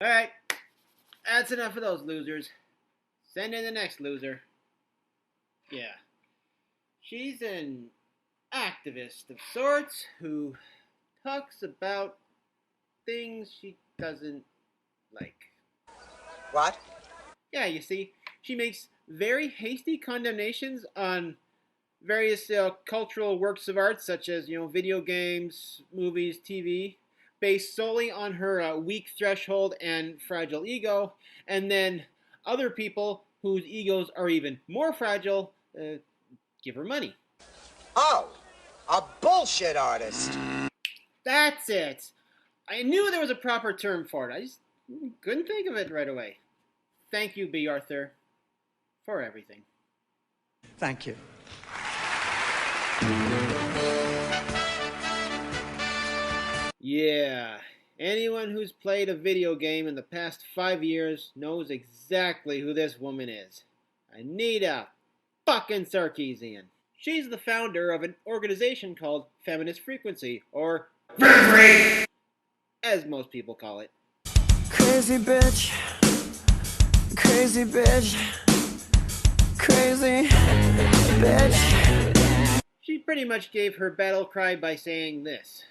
Alright, that's enough of those losers. Send in the next loser. Yeah. She's an activist of sorts who talks about things she doesn't like. What? Yeah, you see, she makes very hasty condemnations on various cultural works of art, such as video games, movies, TV, based solely on her weak threshold and fragile ego, and then other people whose egos are even more fragile give her money. Oh, a bullshit artist. That's it. I knew there was a proper term for it. I just couldn't think of it right away. Thank you, B. Arthur, for everything. Thank you. Yeah, anyone who's played a video game in the past 5 years knows exactly who this woman is. Anita fucking Sarkeesian. She's the founder of an organization called Feminist Frequency, or FREE, as most people call it. Crazy bitch, crazy bitch, crazy bitch. She pretty much gave her battle cry by saying this.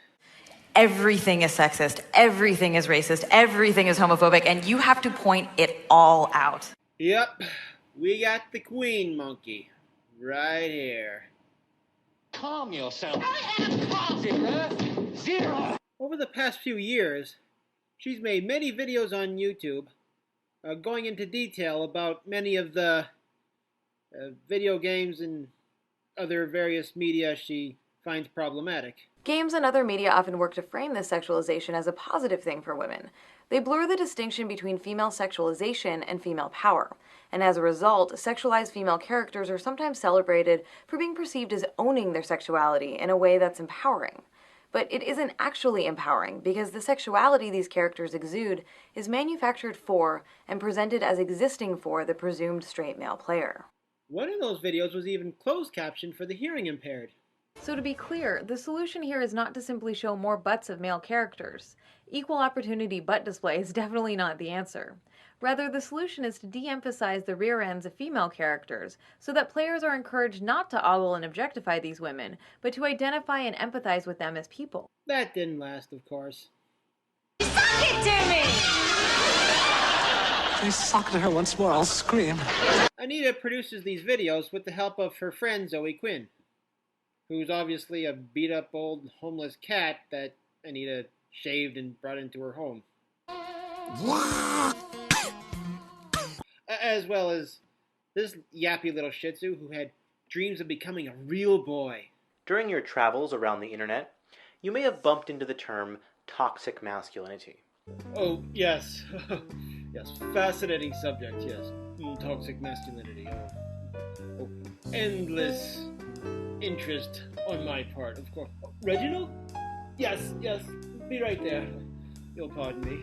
Everything is sexist, everything is racist, everything is homophobic, and you have to point it all out. Yep, we got the queen monkey right here. Calm yourself. I am calm. Zero. Over the past few years, she's made many videos on YouTube going into detail about many of the video games and other various media she finds problematic. Games and other media often work to frame this sexualization as a positive thing for women. They blur the distinction between female sexualization and female power, and as a result, sexualized female characters are sometimes celebrated for being perceived as owning their sexuality in a way that's empowering. But it isn't actually empowering because the sexuality these characters exude is manufactured for and presented as existing for the presumed straight male player. One of those videos was even closed captioned for the hearing impaired. So to be clear, the solution here is not to simply show more butts of male characters. Equal opportunity butt display is definitely not the answer. Rather, the solution is to de-emphasize the rear ends of female characters so that players are encouraged not to ogle and objectify these women, but to identify and empathize with them as people. That didn't last, of course. Suck it to me! Please suck to her once more, I'll scream. Anita produces these videos with the help of her friend Zoe Quinn, who's obviously a beat-up old homeless cat that Anita shaved and brought into her home. As well as this yappy little Shih Tzu who had dreams of becoming a real boy. During your travels around the internet, you may have bumped into the term toxic masculinity. Oh, yes. Yes, fascinating subject, yes. Toxic masculinity. Oh, endless interest on my part, of course. Oh, Reginald? Yes, be right there. You'll pardon me.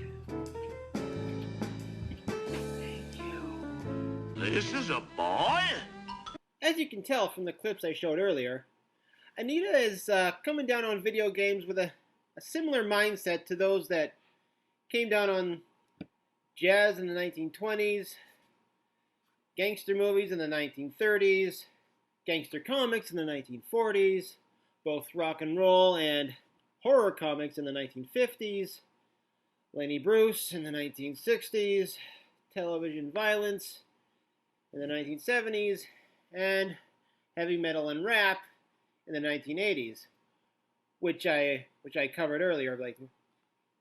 Thank you. This is a boy? As you can tell from the clips I showed earlier, Anita is coming down on video games with a similar mindset to those that came down on jazz in the 1920s, gangster movies in the 1930s, gangster comics in the 1940s, both rock and roll and horror comics in the 1950s, Lenny Bruce in the 1960s, television violence in the 1970s, and heavy metal and rap in the 1980s, which I covered earlier. Like,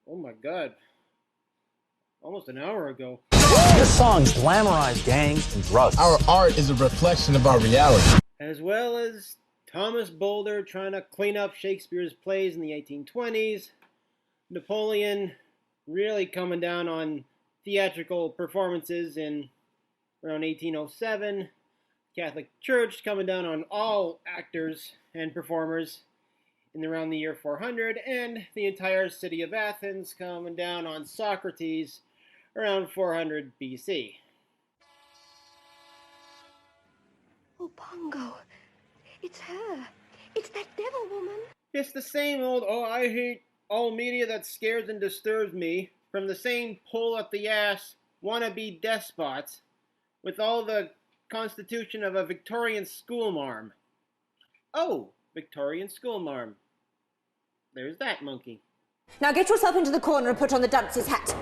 oh my God, almost an hour ago. This song glamorized gangs and drugs. Our art is a reflection of our reality. As well as Thomas Boulder trying to clean up Shakespeare's plays in the 1820s, Napoleon really coming down on theatrical performances in around 1807, Catholic Church coming down on all actors and performers in around the year 400, and the entire city of Athens coming down on Socrates around 400 BC. Oh, Pongo, it's her. It's that devil woman. It's the same old, oh, I hate all media that scares and disturbs me from the same pull-up-the-ass wannabe despots with all the constitution of a Victorian schoolmarm. Oh, Victorian schoolmarm. There's that monkey. Now get yourself into the corner and put on the dunce's hat.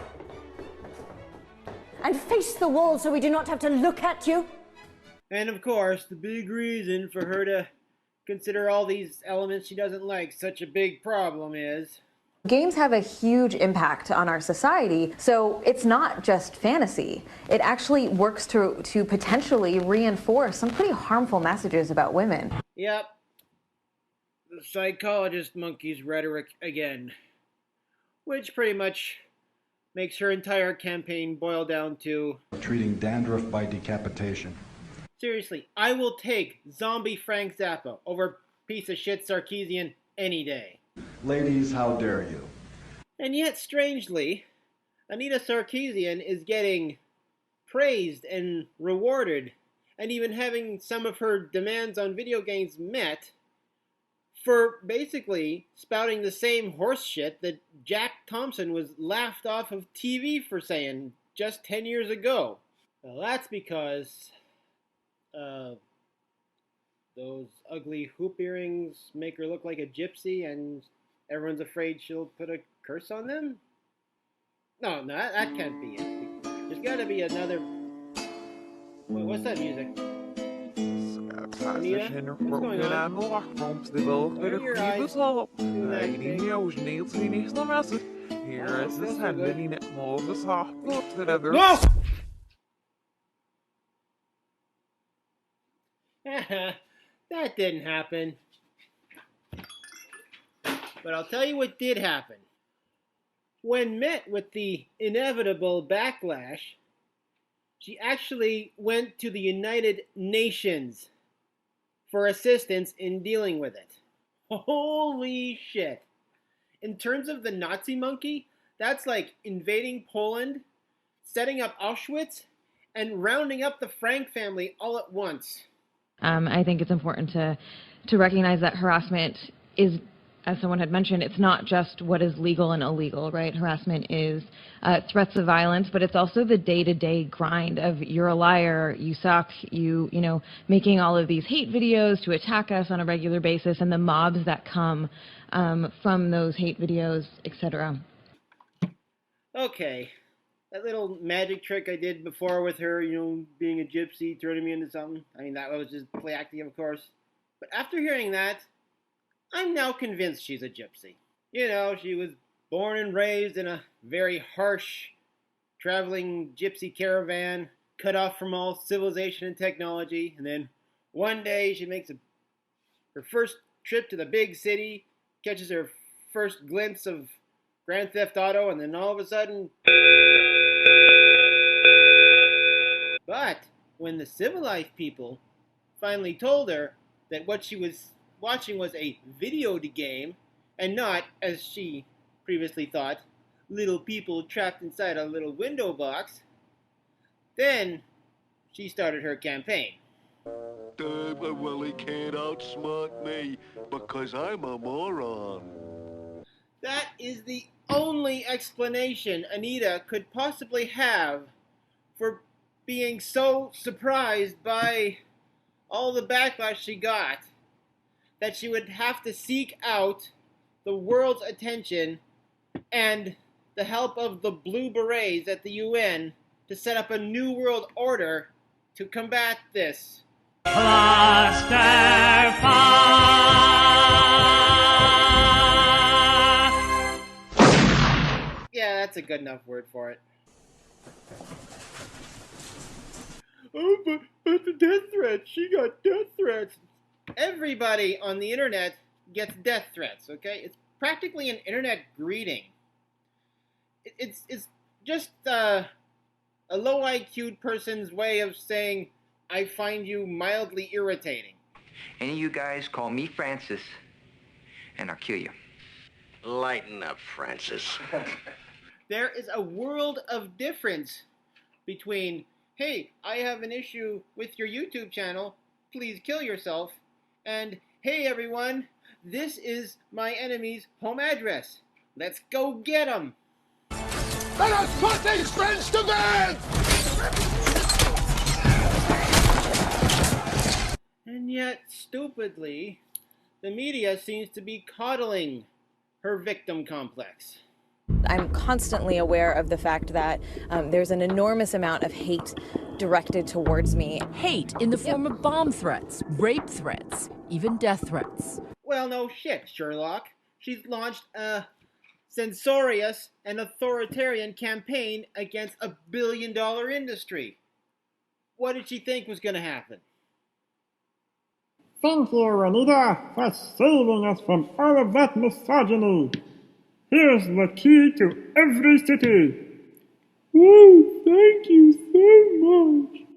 And face the wall so we do not have to look at you. And of course, the big reason for her to consider all these elements she doesn't like such a big problem is... Games have a huge impact on our society, so it's not just fantasy. It actually works to potentially reinforce some pretty harmful messages about women. Yep. The psychologist monkey's rhetoric again. Which pretty much makes her entire campaign boil down to... treating dandruff by decapitation. Seriously, I will take zombie Frank Zappa over piece of shit Sarkeesian any day. Ladies, how dare you? And yet, strangely, Anita Sarkeesian is getting praised and rewarded, and even having some of her demands on video games met, for basically spouting the same horse shit that Jack Thompson was laughed off of TV for saying just 10 years ago. Well, that's because those ugly hoop earrings make her look like a gypsy and everyone's afraid she'll put a curse on them? No, that can't be it. There's gotta be another... Wait, what's that music? Anita? What's going on? Where are your eyes? Do that thing. No! That didn't happen. But I'll tell you what did happen. When met with the inevitable backlash, she actually went to the United Nations for assistance in dealing with it. Holy shit. In terms of the Nazi monkey, that's like invading Poland, setting up Auschwitz, and rounding up the Frank family all at once. I think it's important to recognize that harassment is, as someone had mentioned, it's not just what is legal and illegal, right? Harassment is threats of violence, but it's also the day-to-day grind of you're a liar, you suck, you know, making all of these hate videos to attack us on a regular basis, and the mobs that come from those hate videos, etc. Okay. That little magic trick I did before with her, you know, being a gypsy, turning me into something. I mean, that was just play acting, of course. But after hearing that, I'm now convinced she's a gypsy. You know, she was born and raised in a very harsh, traveling gypsy caravan, cut off from all civilization and technology, and then one day she makes her first trip to the big city, catches her first glimpse of Grand Theft Auto, and then all of a sudden... But when the civilized people finally told her that what she was watching was a video game and not, as she previously thought, little people trapped inside a little window box, then she started her campaign. Well, he can't outsmart me because I'm a moron. That is the only explanation Anita could possibly have for being so surprised by all the backlash she got that she would have to seek out the world's attention and the help of the Blue Berets at the UN to set up a new world order to combat this. Yeah, that's a good enough word for it. Oh, but the death threats. She got death threats. Everybody on the internet gets death threats, okay? It's practically an internet greeting. It's just a low IQ person's way of saying, I find you mildly irritating. Any of you guys call me Francis, and I'll kill you. Lighten up, Francis. There is a world of difference between, hey, I have an issue with your YouTube channel, please kill yourself, and, hey everyone, this is my enemy's home address. Let's go get him. Let us put these friends to bed! And yet, stupidly, the media seems to be coddling her victim complex. I'm constantly aware of the fact that there's an enormous amount of hate directed towards me. Hate in the form of bomb threats, rape threats, even death threats. Well, no shit, Sherlock. She's launched a censorious and authoritarian campaign against a billion-dollar industry. What did she think was going to happen? Thank you, Anita, for saving us from all of that misogyny. Here's the key to every city. Oh, thank you so much.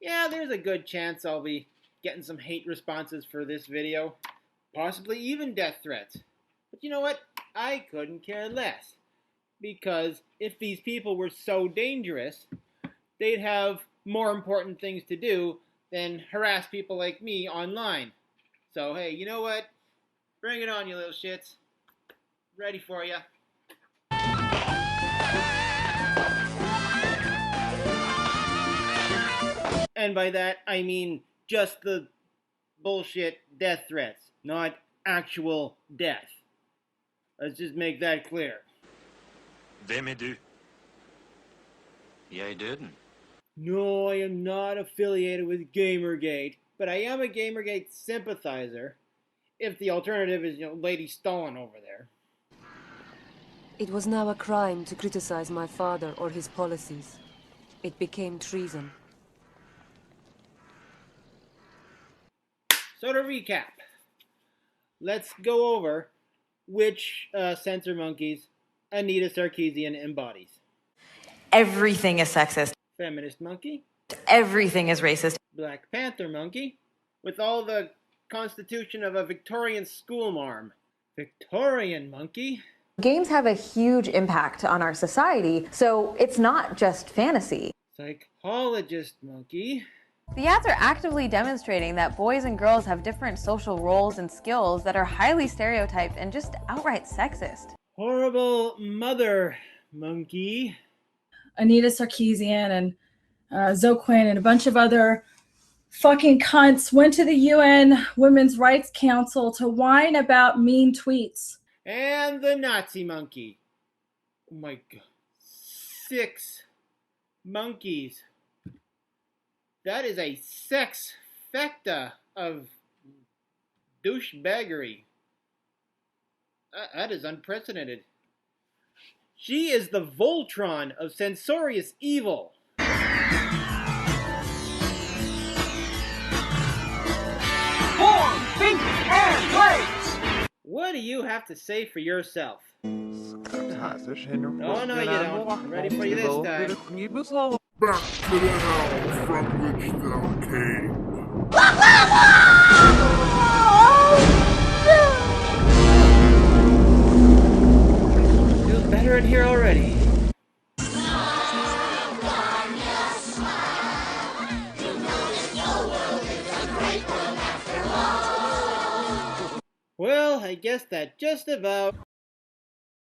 Yeah, there's a good chance I'll be getting some hate responses for this video. Possibly even death threats. But you know what? I couldn't care less. Because if these people were so dangerous, they'd have more important things to do than harass people like me online. So, hey, you know what? Bring it on, you little shits. Ready for ya. And by that, I mean just the bullshit death threats, not actual death. Let's just make that clear. Hvem er du? Jeg er døden. No, I am not affiliated with Gamergate, but I am a Gamergate sympathizer, if the alternative is, Lady Stalin over there. It was now a crime to criticize my father or his policies. It became treason. So to recap, let's go over which censor monkeys Anita Sarkeesian embodies. Everything is sexist. Feminist monkey. Everything is racist. Black Panther monkey, with all the constitution of a Victorian schoolmarm. Victorian monkey. Games have a huge impact on our society, so it's not just fantasy. Psychologist monkey. The ads are actively demonstrating that boys and girls have different social roles and skills that are highly stereotyped and just outright sexist. Horrible mother monkey. Anita Sarkeesian and Zoquin and a bunch of other fucking cunts went to the UN Women's Rights Council to whine about mean tweets. And the Nazi monkey. Oh my god. 6 monkeys. That is a sexfecta of douchebaggery. That is unprecedented. She is the Voltron of censorious evil. Form, think, and place! What do you have to say for yourself? Oh, no, you don't. I'm ready for you this time. Back to the hell from which thou came. Feels better in here already. Well, I guess that just about